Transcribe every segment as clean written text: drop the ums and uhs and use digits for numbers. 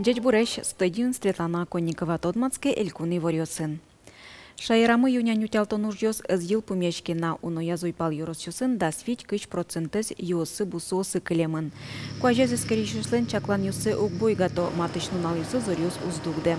Дядь Буреш стадион Светлана Конникова Тодмацке Элькуны Ворёсын. Шайрамы юнян утялтон ужьёс ил пумечкина уно язуйпал юросюсын да свить кыч процентес юсы бусосы клемын. Куажезы скорейшуслен чаклан юсы угбой гато матычнунал юсы зорюс уздугде.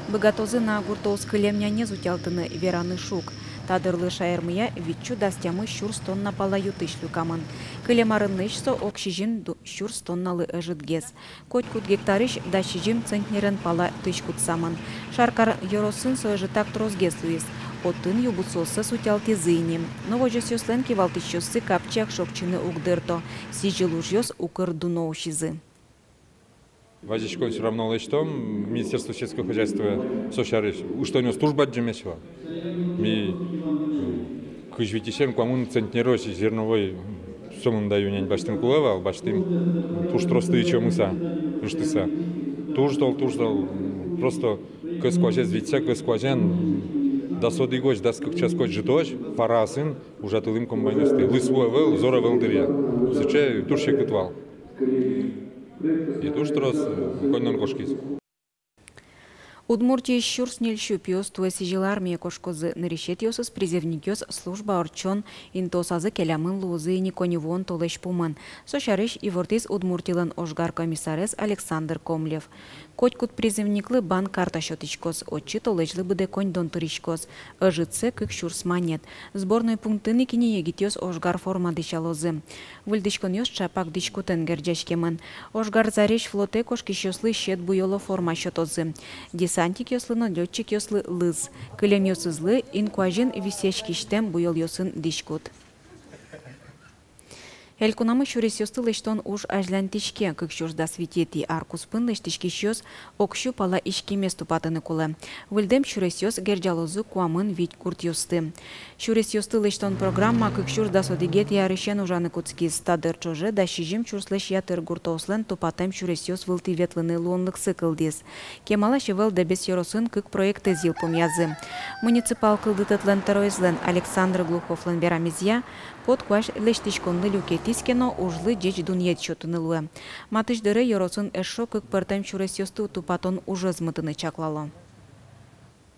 Богатозы на гуртоус клемня не зутялтыны вераны шук. Тадырлы шайырмыя витчу дастямы щурс тонна пала ютышлю камын. Клемарыннышсо окшижин щурс тонналы ыжытгез. Котькут гектарыш да шижим центнерен пала тышкут самын. Шаркар йоросын соежытак трозгез луис. Отын юбусосы сутялти зыйни. Новожесюслен кивалтыщосы капчак шокчыны угдырто. Сижилужьёс укыр дуноушизы. Вазичко все равно лечтом, Министерство сельского хозяйства сошариш, уж что у него служба джемесила. Ми кыжвитисем коммун центнерос зерновой сомын даю нянь баштым кулава, баштым туш тросты чомыса, туштыса. Туждал, просто кыскважез витсе, кыскважен да соды гоч, да час коч житоч, фарасын, уже тылым комбайнесты. Лысвой вел, зора вел дырья. Сыче туршек кытвал. И туш трос коннан кошкиз. Удмуртия щурс нельщу пьёс туэсижил армия кошкозы нарешетьёсыз призывникёс служба орчон интосазы келямын лузы никоневон толеш пуман. Сошарыш и вортиз удмуртилан ожгар комиссарес Александр Комлев. Котькут призывниклы бан карта шотичкос, отчи толечлы быде конь дон туричкос. Ыжыце кык щурс манет. Сборной пунктыны кине егитёс ожгар форма дычалозы. Выльдычкон ёс чапак дычкутен герджачкемын. Ожгар зареш флоте кошкищёслы щет буйоло форма шотозы. Десантик ёслыны лётчик ёслы лыз. Кылем ёсызлы инкуажин висечкиштем буйол ёсын дичкут. Элькунамы шурес ёсты лыштон уж ажлянтичке, как щурда светети аркуспын лыштички щёс окщу пала ишки месту патыны кулы. Выльдем шурес ёс герджалозы куамын вить курт ёсты. Шурес ёсты лыштон программа, как щурда содигет ярышен ужаны куцкиз тадыр чоже да шижим чурслеш ятыр гуртослен топатем шурес ёс вылты ветлыны луонлык сыкылдез. Кемала шевел дебес ёросын кык проекты зил помязы. Муниципал кылдытытлен терроизлен Александр Глуховлен берамизья под куаш лештичконны люкетискено ужлы деч дуньет чотынылуэ. Матыш дыры йоросын эшо кык пыртем чурес ёсты тупатон уже змытыны чаклало.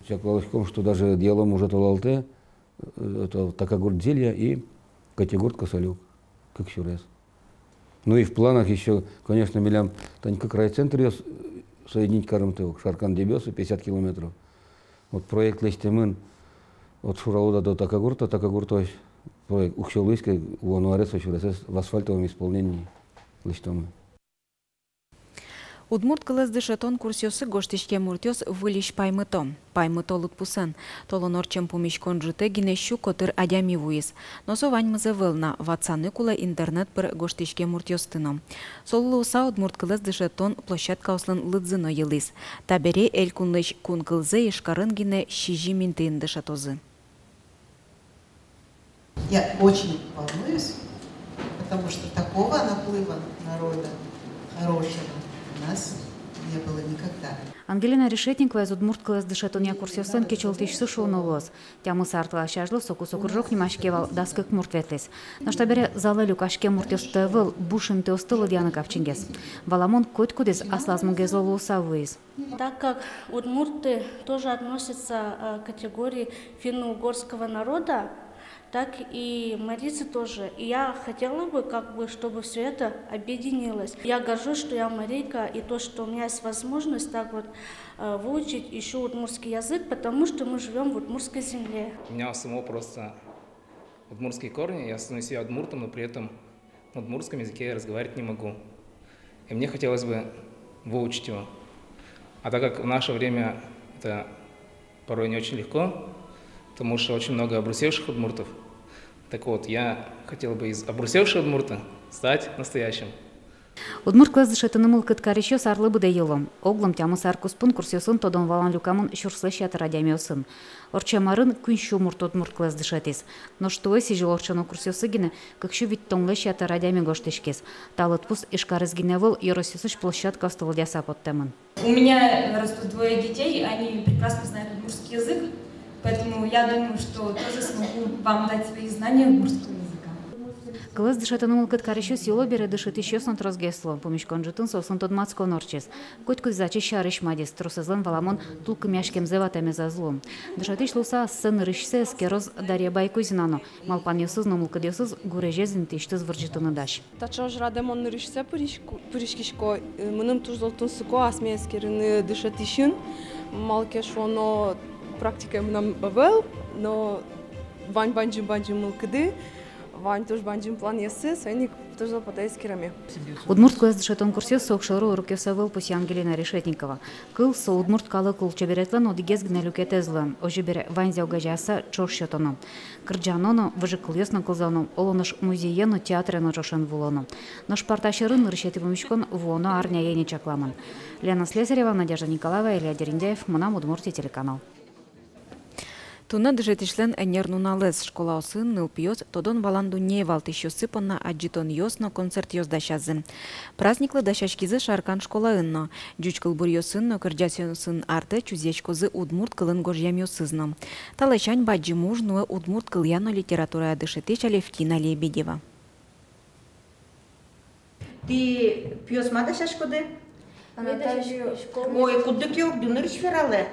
Чаклалось в том, что даже делом уже толалте, это такагурт зелья и категорт косолюк, как чурес. Ну и в планах еще, конечно, милям танька крайцентр соединить Карымтывок, Шаркан Дебесы, 50 километров. Вот проект Лестемын от Шурауда до Такагурта, проект Ухшелыской, Уануаресо, Чуресес в асфальтовом исполнении Лестемы. Удмурт кылыз дышетон курсёсы гоштишке муртёс вылиш паймыто. Паймыто лутпусын. Толон орчем пумишкон жыте гинещу котыр адями вуис. Носо ваньмызе вылна. Ватсаны кула интернет пыр гоштишке муртёстыно. Соллы уса удмурт кылыз дышетон площадка ослын лыдзыно йылыс. Табере эль кунлыш кун кылзы ишкарын гине шижи минтын дышетозы. Я очень волнуюсь, потому что такого наплыва народа хорошего у нас не было никогда. Ангелина Решетникова из Удмурт кылыз дышетония курсёсын кечелтишсы шоунулоз. Тямы сартыла шажлы соку-сокуржок немашкевал даскык муртветлес. На штабере залы люкашке муртёсты выл бушин теостылы дьяны капчингес. Валамон котькудес аслазмугезолу усавыез. Так как удмурты тоже относятся к категории финно-угорского народа, так и марийцы тоже. И я хотела бы, чтобы все это объединилось. Я горжусь, что я марийка, и то, что у меня есть возможность так вот выучить еще удмуртский язык, потому что мы живем в удмуртской земле. У меня самого просто удмуртские корни, я становлюсь себя удмуртом, но при этом на удмуртском языке я разговаривать не могу. И мне хотелось бы выучить его. А так как в наше время это порой не очень легко, потому что очень много обрусевших удмуртов. Так вот, я хотел бы из обрусевшего удмурта стать настоящим. Удмурт кылыз дышетыны мылкыт карещё сарлы быде йылым. Оглым тямы саркуспын курсёсын тодон валан люкамын щурслыш ятыр адямёсын. Орчамарын күнщу мурт удмурт кылыз дышетис. Но что сижил орчану курсёсы гине, какщу вид тонлыш ятыр адями гоштешкес. Талыт пус ишкарыз гине выл йоросёсыш площадка встылдяса подтемын. У меня растут двое детей, они прекрасно знают удмуртский язык. Поэтому я думаю, что тоже смогу вам дать свои знания удмуртского языка. Кылыз дышатының кыткарышы село бере дышит еще сон трозгесло, помешкон житын сосын тодмацко норчес. Коть кузачи шарыш мадис, трусызлан валамон тулкы мяшкем зеватами за злом. Дышатыш луса сын рышсе скероз Дарья Байкузинано, малпан ёсыз номулка дёсыз гурежезин тиштыз выржитыны даш. Тачож радемон рышсе пыришкишко, мыным туждолтун сыко асмескерины дышатышын, малкеш оно практика мынам бавел, но вань банджим мылкыды, вань тоже банджим план ясы, свойник тоже потайскирами. Удмурт квест дышатон курсе сокшору рукесавыл пуси Ангелина Решетникова. Кыл со удмурт калы кыл чеберетлан одигез гнелюкетезлан, ожибере вань зяугажаса чоршетоно. Кырджаноно выжыкыльесно кылзаном, олоныш музеено театрено жошен вулоно. Наш парташырын решети помешкон вуоно арня ени чакламан. Лена Слесарева, Надежда Николаева, Илья Дериндяев, Мунам Удмуртия телеканал. Туна дышетишлен энернуналез школа осын нылпиоз тодон валанду не валтыш сыпанна аджитон йосно концерт йоздашазы. Праздниклы дашашкизы шаркан школа ынно. Джучкыл бур йосын кырджасен сын арты чузечкозы удмурт кылын гожьям йосызно. Талачань баджи муж нуэ удмурт кыльяно литература дышетиш Алевтина Лебедева. Ти пьёсма дашашкоды? Ой, кудык yok, дуныр шфералы.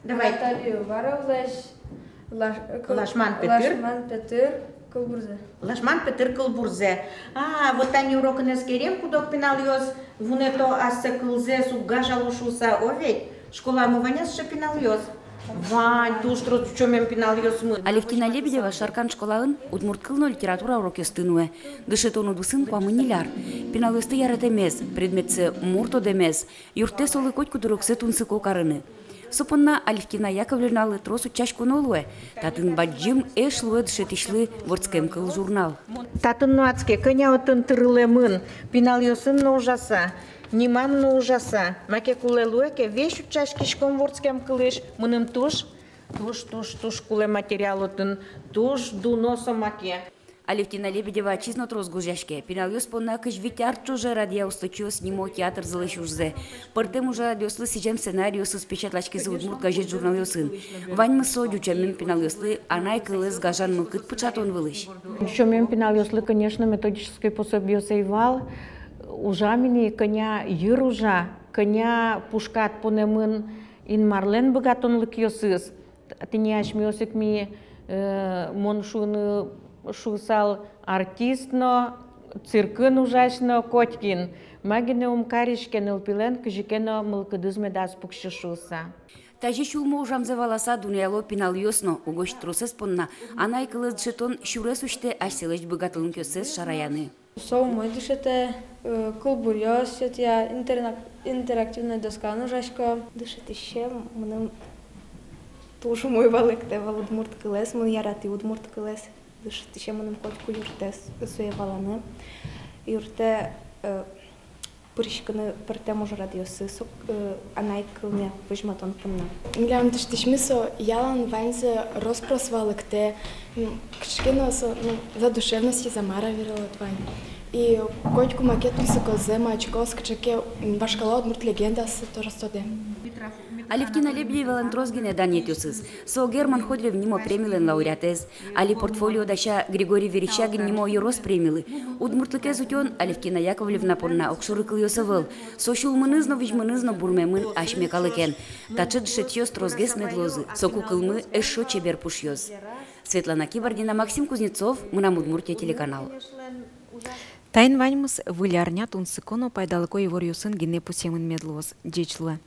Давай. Наталью Варовлаш. Лашман Петр Кылбурзе. Лашман Петр Кылбурзе. Вот они уроки не скерем, кудок пиналиоз, вунето асса кылзе сугажалушуса овей. Школа муваняс ше пиналиоз. Вань, туштрот чөмен пиналиоз мы. Алевтина Лебедева шаркан школаын удмурт кылно литература уроки стынуэ. Дышетону дусын памыниляр. Пиналиозты яратемез, предметсе мурто демез. Юрте солы коть кудуроксе тунсы кокарыны. Супынна Алевтина Яковлевна тросу чашку нолуэ. Татын баджим эшлуэ дышетишлы вордскем кыл журнал. Татын нуацке, коня отын тырлемын. Пиналиосын на ужаса. Нимам на ужаса. Маке кулелуэке вещу чашкишком вордскем кылыш. Мыным туш куле материал отын. Туш дуноса маке. Алевтина Лебедева чизно трос гужашке. Пиналиос понна кыш витяр чуже радио усточио снимо театр залышужзе. Пыртем уже радиослы сижем сценариосыз печатлачки за удмурт газет журналиосын. Вань мысо дючамен пиналиослы анай кылыз гажан мылкыт пычатон вылыш. Чомен пиналиослы, конечно, методическое пособие сейвал. Ужамини коня юружа, коня пушкат понемын ин марлен богатонлык йосыз. Тыняш миосик ми моншуны шусал артистно, циркын ужашно Котькин. Магине умкаришкен илпилен кыжикено мылкыдызме дас пукшишуса. Тажи шулмо ужамзе валаса дунияло пиналиосно, угош тросес понна, анай кылыз дышетон шуресуште ашселеш богатылын көсес шараяны. Сол мой дышете кылбурьос, я интерактивная доска нужашко. Дышетище, мыным тушу мой валыкте вал удмурт кылес, мын ярати удмурт кылес. Дышетище мыным котку юртес суеваланы. Юрте пырышканы пыртем уже радиосы, анай кылне выжматон пынна. Милям дыштишмисо ялан ваньзе роспрос валыкте, кшкено за душевности замара верила твань. И котку макету сокозе мачкос кчаке башкала удмурт легенда с тоже стоде. Алевтина Лебедева лантрозгине данетюсыз. Со Герман Ходрев нимо премилен лауреатез. Али портфолио даша Григорий Верещагин нимо юрос премилы. Удмуртлыке зутен Алевтина Яковлевна порна окшуры кыльосовыл. Со шулмынызно вижмынызно бурмемын ашмекалыкен. Тачы дышетьёс трозгес медлозы. Соку кылмы эшо чебер пушьёс. Светлана Кибардина, Максим Кузнецов, Мунам Удмуртия телеканал. Тайн ваньмыз вылярня тунсыконо пайдалыко евор юсын гине пусемын медлоз. Дечлы.